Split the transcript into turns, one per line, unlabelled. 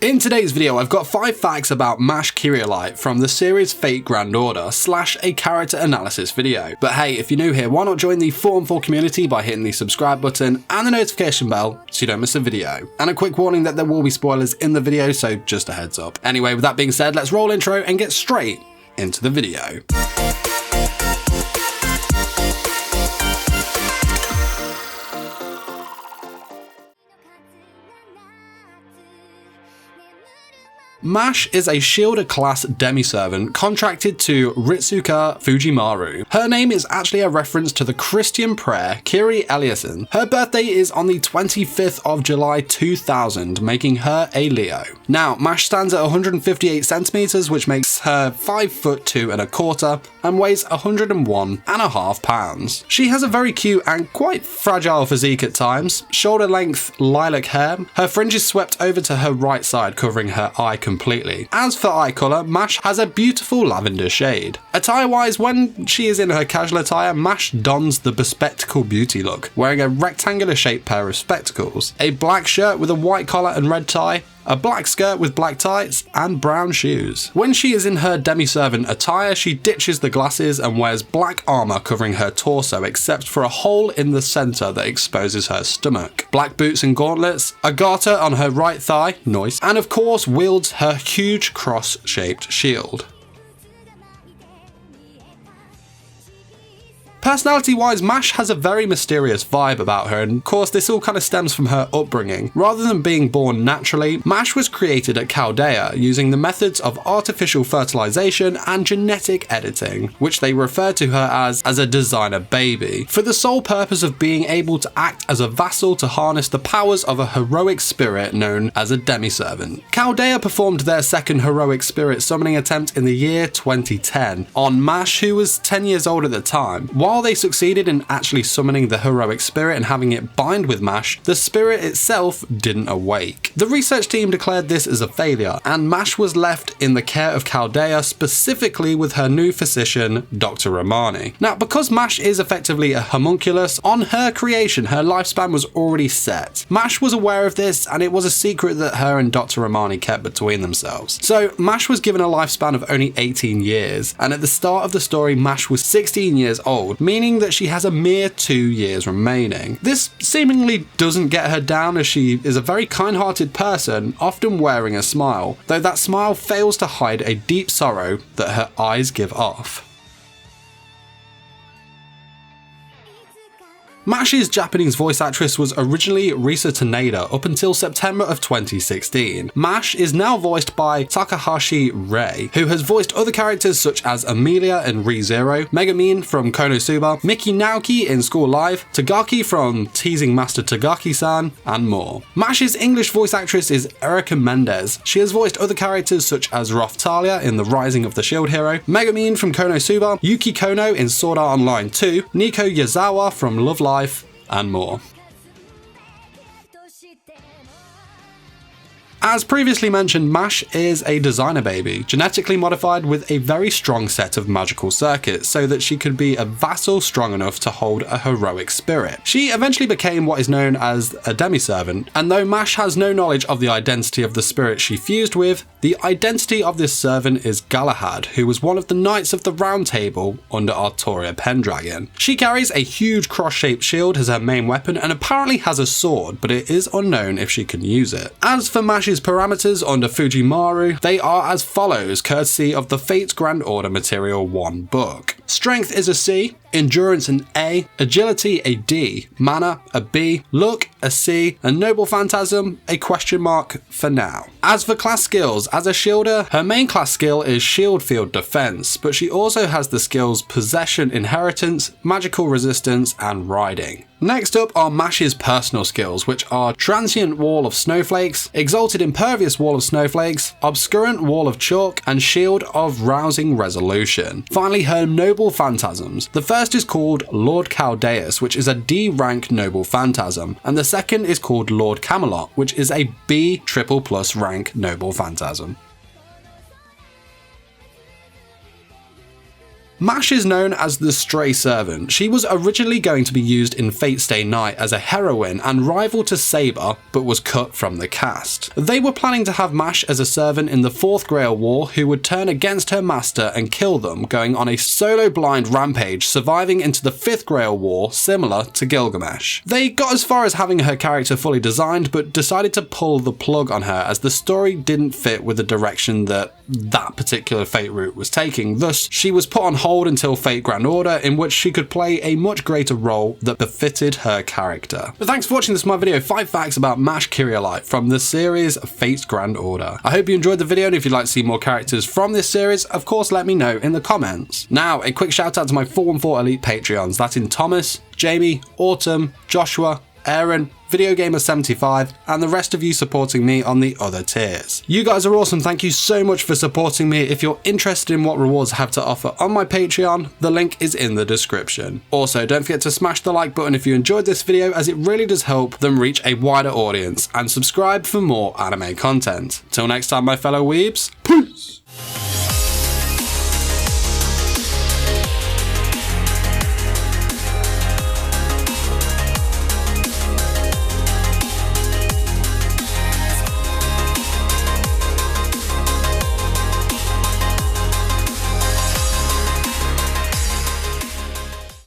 In today's video, I've got 5 facts about Mash Kyrielight from the series Fate Grand Order / a character analysis video. But hey, if you're new here, why not join the 4-on-4 community by hitting the subscribe button and the notification bell so you don't miss a video. And a quick warning that there will be spoilers in the video, so just a heads up. Anyway, with that being said, let's roll intro and get straight into the video. Mash is a Shielder class demi-servant contracted to Ritsuka Fujimaru. Her name is actually a reference to the Christian prayer Kyrie Eleison. Her birthday is on the 25th of July 2000, making her a Leo. Now, Mash stands at 158 centimeters, which makes her 5'2" and a quarter, and weighs 101.5 pounds. She has a very cute and quite fragile physique at times, shoulder length lilac hair. Her fringe is swept over to her right side, covering her eye completely. As for eye colour, Mash has a beautiful lavender shade. Attire-wise, when she is in her casual attire, Mash dons the bespectacle beauty look, wearing a rectangular shaped pair of spectacles, a black shirt with a white collar and red tie, a black skirt with black tights, and brown shoes. When she is in her demi-servant attire, she ditches the glasses and wears black armour covering her torso except for a hole in the centre that exposes her stomach, black boots and gauntlets, a garter on her right thigh, nice, and of course wields her huge cross-shaped shield. Personality-wise, Mash has a very mysterious vibe about her, and of course this all kind of stems from her upbringing. Rather than being born naturally, Mash was created at Chaldea using the methods of artificial fertilization and genetic editing, which they refer to her as a designer baby, for the sole purpose of being able to act as a vassal to harness the powers of a heroic spirit known as a demi-servant. Chaldea performed their second heroic spirit summoning attempt in the year 2010 on Mash, who was 10 years old at the time. While they succeeded in actually summoning the heroic spirit and having it bind with Mash, the spirit itself didn't awake. The research team declared this as a failure, and Mash was left in the care of Chaldea, specifically with her new physician, Dr. Romani. Now, because Mash is effectively a homunculus, on her creation, her lifespan was already set. Mash was aware of this, and it was a secret that her and Dr. Romani kept between themselves. So, Mash was given a lifespan of only 18 years, and at the start of the story, Mash was 16 years old, meaning that she has a mere 2 years remaining. This seemingly doesn't get her down, as she is a very kind-hearted person, often wearing a smile, though that smile fails to hide a deep sorrow that her eyes give off. Mash's Japanese voice actress was originally Risa Taneda up until September of 2016. Mash is now voiced by Takahashi Rei, who has voiced other characters such as Amelia in ReZero, Megumin from Konosuba, Miki Naoki in School Live, Tagaki from Teasing Master Tagaki-san, and more. Mash's English voice actress is Erica Mendez. She has voiced other characters such as Raphtalia in The Rising of the Shield Hero, Megumin from Konosuba, Yuki Kono in Sword Art Online 2, Nico Yazawa from Love Live, and more. As previously mentioned, Mash is a designer baby, genetically modified with a very strong set of magical circuits so that she could be a vassal strong enough to hold a heroic spirit. She eventually became what is known as a demi-servant, and though Mash has no knowledge of the identity of the spirit she fused with, the identity of this servant is Galahad, who was one of the Knights of the Round Table under Artoria Pendragon. She carries a huge cross-shaped shield as her main weapon and apparently has a sword, but it is unknown if she can use it. As for Mash's parameters under Fujimaru, they are as follows, courtesy of the Fate Grand Order Material 1 book. Strength is a C, Endurance an A, Agility a D, Mana a B, Luck a C, and Noble Phantasm a question mark for now. As for class skills, as a shielder, her main class skill is Shield Field Defense, but she also has the skills Possession Inheritance, Magical Resistance, and Riding. Next up are Mash's personal skills, which are Transient Wall of Snowflakes, Exalted Impervious Wall of Snowflakes, Obscurant Wall of Chalk, and Shield of Rousing Resolution. Finally, her Noble Phantasms. The first is called Lord Chaldeus, which is a D rank Noble Phantasm, and the second is called Lord Camelot, which is a B triple plus rank Noble Phantasm. Mash is known as the Stray Servant. She was originally going to be used in Fate Stay Night as a heroine and rival to Saber, but was cut from the cast. They were planning to have Mash as a servant in the Fourth Grail War who would turn against her master and kill them, going on a solo blind rampage, surviving into the Fifth Grail War, similar to Gilgamesh. They got as far as having her character fully designed, but decided to pull the plug on her as the story didn't fit with the direction that particular Fate route was taking. Thus, she was put on hold until Fate Grand Order, in which she could play a much greater role that befitted her character. But thanks for watching this my video, 5 facts about Mash Kyrielight from the series Fate's Grand Order. I hope you enjoyed the video, and if you'd like to see more characters from this series, of course let me know in the comments. Now, a quick shout out to my 414 Elite Patreons, that's in Thomas, Jamie, Autumn, Joshua, Aaron, VideoGamer75, and the rest of you supporting me on the other tiers. You guys are awesome, thank you so much for supporting me. If you're interested in what rewards I have to offer on my Patreon, the link is in the description. Also, don't forget to smash the like button if you enjoyed this video, as it really does help them reach a wider audience, and subscribe for more anime content. Till next time, my fellow weebs, peace!